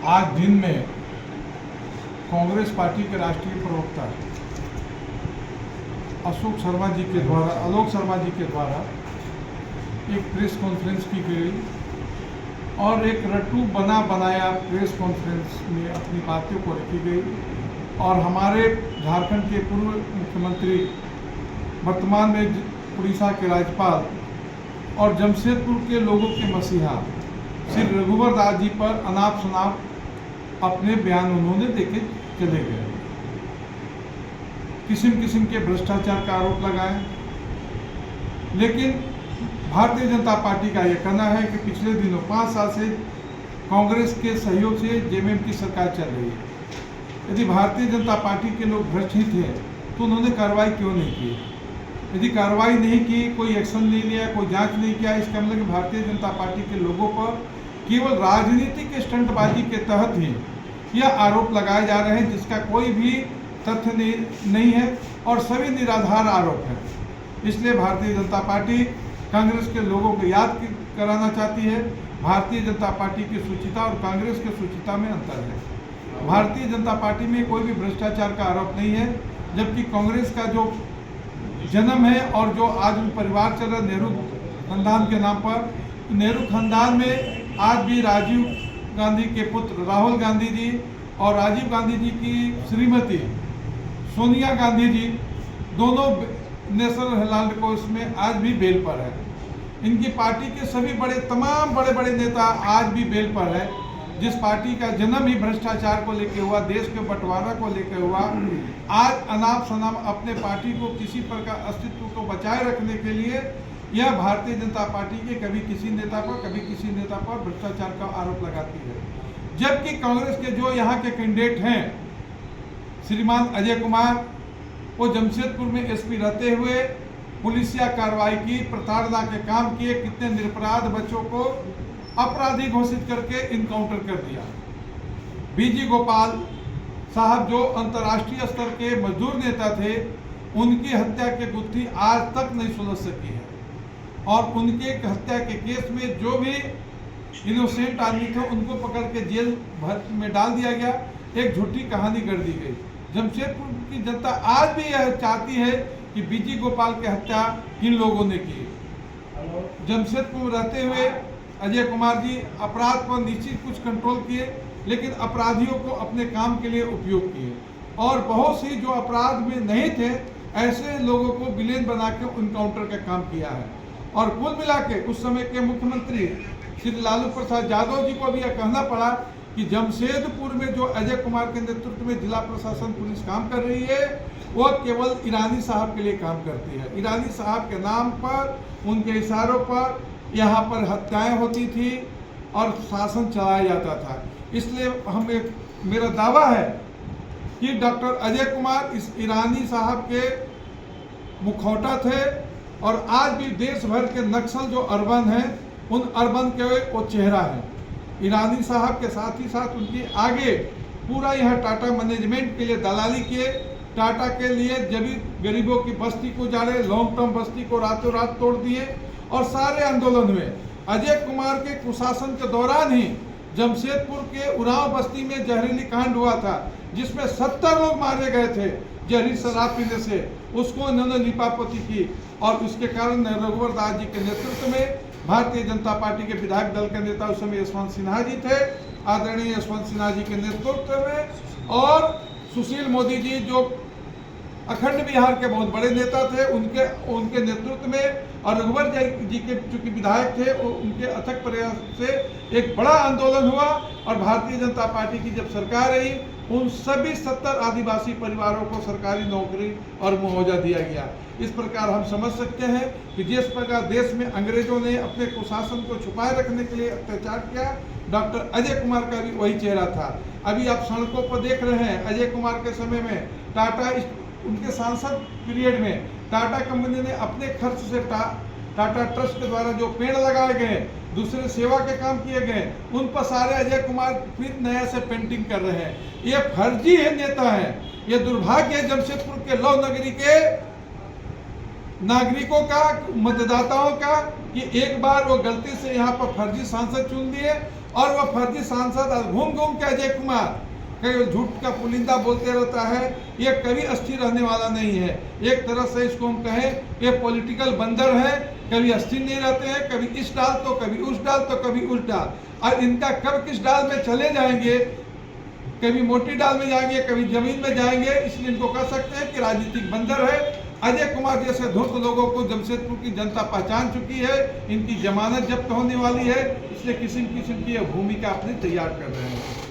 आज दिन में कांग्रेस पार्टी के राष्ट्रीय प्रवक्ता आलोक शर्मा जी के द्वारा एक प्रेस कॉन्फ्रेंस की गई और एक रट्टू बना बनाया प्रेस कॉन्फ्रेंस में अपनी बातों को रखी गई और हमारे झारखंड के पूर्व मुख्यमंत्री वर्तमान में उड़ीसा के राज्यपाल और जमशेदपुर के लोगों के मसीहा श्री रघुवर दास जी पर अनाप शनाप अपने बयान उन्होंने देके चले गए। किस्म किस्म के भ्रष्टाचार का आरोप लगाए, लेकिन भारतीय जनता पार्टी का यह कहना है कि पिछले दिनों 5 साल से कांग्रेस के सहयोग से जेएमएम की सरकार चल रही है। यदि भारतीय जनता पार्टी के लोग भ्रष्ट ही थे तो उन्होंने कार्रवाई क्यों नहीं की? यदि कार्रवाई नहीं की, कोई एक्शन नहीं लिया, कोई जांच नहीं किया, इसका मतलब कि भारतीय जनता पार्टी के लोगों पर केवल राजनीतिक स्टंटबाजी के तहत ही यह आरोप लगाए जा रहे हैं, जिसका कोई भी तथ्य नहीं है और सभी निराधार आरोप है। इसलिए भारतीय जनता पार्टी कांग्रेस के लोगों को याद कराना चाहती है, भारतीय जनता पार्टी की सूचिता और कांग्रेस की सूचिता में अंतर है। भारतीय जनता पार्टी में कोई भी भ्रष्टाचार का आरोप नहीं है, जबकि कांग्रेस का जो जन्म है और जो आज परिवार चल रहा है नेहरू खानदान के नाम पर, नेहरू खानदान में आज भी राजीव गांधी के पुत्र राहुल गांधी जी और राजीव गांधी जी की श्रीमती सोनिया गांधी जी दोनों नेशनल हेराल्ड कोर्स में आज भी बेल पर है। इनकी पार्टी के सभी तमाम बड़े नेता आज भी बेल पर है। जिस पार्टी का जन्म ही भ्रष्टाचार को लेकर हुआ, देश के बंटवारा को लेकर हुआ, आज अनाप शनाप अपने पार्टी को किसी प्रकार अस्तित्व को बचाए रखने के लिए यह भारतीय जनता पार्टी के कभी किसी नेता पर भ्रष्टाचार का आरोप लगाती है। जबकि कांग्रेस के जो यहाँ के कैंडिडेट हैं, श्रीमान अजय कुमार, वो जमशेदपुर में एसपी रहते हुए पुलिसिया कार्रवाई की, प्रताड़ना के काम किए, कितने निरपराध बच्चों को अपराधी घोषित करके इनकाउंटर कर दिया। बीजी गोपाल साहब जो अंतर्राष्ट्रीय स्तर के मजदूर नेता थे, उनकी हत्या की गुत्थी आज तक नहीं सुलझ सकी है और उनके हत्या के केस में जो भी इनोसेंट आदमी थे उनको पकड़ के जेल भर में डाल दिया गया। एक झूठी कहानी गढ़ दी गई। जमशेदपुर की जनता आज भी यह चाहती है कि बीजी गोपाल की हत्या किन लोगों ने की। जमशेदपुर में रहते हुए अजय कुमार जी अपराध पर निश्चित कुछ कंट्रोल किए, लेकिन अपराधियों को अपने काम के लिए उपयोग किए और बहुत सी जो अपराध में नहीं थे ऐसे लोगों को विलेन बना के इनकाउंटर का काम किया है। और कुल मिला के उस समय के मुख्यमंत्री श्री लालू प्रसाद यादव जी को भी यह कहना पड़ा कि जमशेदपुर में जो अजय कुमार के नेतृत्व में जिला प्रशासन पुलिस काम कर रही है, वह केवल ईरानी साहब के लिए काम करती है। ईरानी साहब के नाम पर, उनके इशारों पर यहाँ पर हत्याएं होती थी और शासन चलाया जाता था। इसलिए मेरा दावा है कि डॉक्टर अजय कुमार इस ईरानी साहब के मुखौटा थे और आज भी देश भर के नक्सल जो अर्बन हैं, उन अर्बन के वो चेहरा है। ईरानी साहब के साथ ही साथ उनकी आगे पूरा यह टाटा मैनेजमेंट के लिए दलाली किए, टाटा के लिए जब गरीबों की बस्ती को जाड़े, लॉन्ग टर्म बस्ती को रातों रात तोड़ दिए और सारे आंदोलन हुए। अजय कुमार के कुशासन के दौरान ही जमशेदपुर के उरांव बस्ती में जहरीली कांड हुआ था, जिसमें 70 लोग मारे गए थे जहरीली शराब पीने से। उसको इन्होंने लिपापोती की और उसके कारण रघुवर दास जी के नेतृत्व में भारतीय जनता पार्टी के विधायक दल के नेता उस समय यशवंत सिन्हा जी थे, आदरणीय यशवंत सिन्हा जी के नेतृत्व में, और सुशील मोदी जी जो अखंड बिहार के बहुत बड़े नेता थे, उनके नेतृत्व में, और रघुवर जी के चूंकि विधायक थे, उनके अथक प्रयास से एक बड़ा आंदोलन हुआ और भारतीय जनता पार्टी की जब सरकार आई, उन सभी 70 आदिवासी परिवारों को सरकारी नौकरी और मुआवजा दिया गया। इस प्रकार हम समझ सकते हैं कि जिस प्रकार देश में अंग्रेजों ने अपने कुशासन को छुपाए रखने के लिए अत्याचार किया, डॉक्टर अजय कुमार का भी वही चेहरा था। अभी आप सड़कों पर देख रहे हैं, अजय कुमार के समय में टाटा, उनके सांसद पीरियड में टाटा कंपनी ने अपने खर्च से टाटा ट्रस्ट के द्वारा जो पेड़ लगाए गए, दूसरे सेवा के काम किए गए, उन पर सारे अजय कुमार फिर नया से पेंटिंग कर रहे हैं। ये फर्जी है नेता है। ये दुर्भाग्य है जमशेदपुर के लौ नगरी के नागरिकों का, मतदाताओं का, कि एक बार वो गलती से यहाँ पर फर्जी सांसद चुन दिए और वह फर्जी सांसद घूम घूम के अजय कुमार कई झूठ का पुलिंदा बोलते रहता है। ये कभी अस्थिर रहने वाला नहीं है। एक तरह से इसको हम कहें ये पॉलिटिकल बंदर है, कभी अस्थिर नहीं रहते हैं, कभी इस डाल तो कभी उस डाल तो कभी उस डाल। और इनका कब किस डाल में चले जाएंगे, कभी मोटी डाल में जाएंगे कभी जमीन में जाएंगे, इसलिए इनको कह सकते हैं कि राजनीतिक बंदर है। अजय कुमार जैसे धूर्त लोगों को जमशेदपुर की जनता पहचान चुकी है। इनकी जमानत जब्त होने वाली है, इसलिए किस्म किस्म की भूमिका अपनी तैयार कर रहे हैं।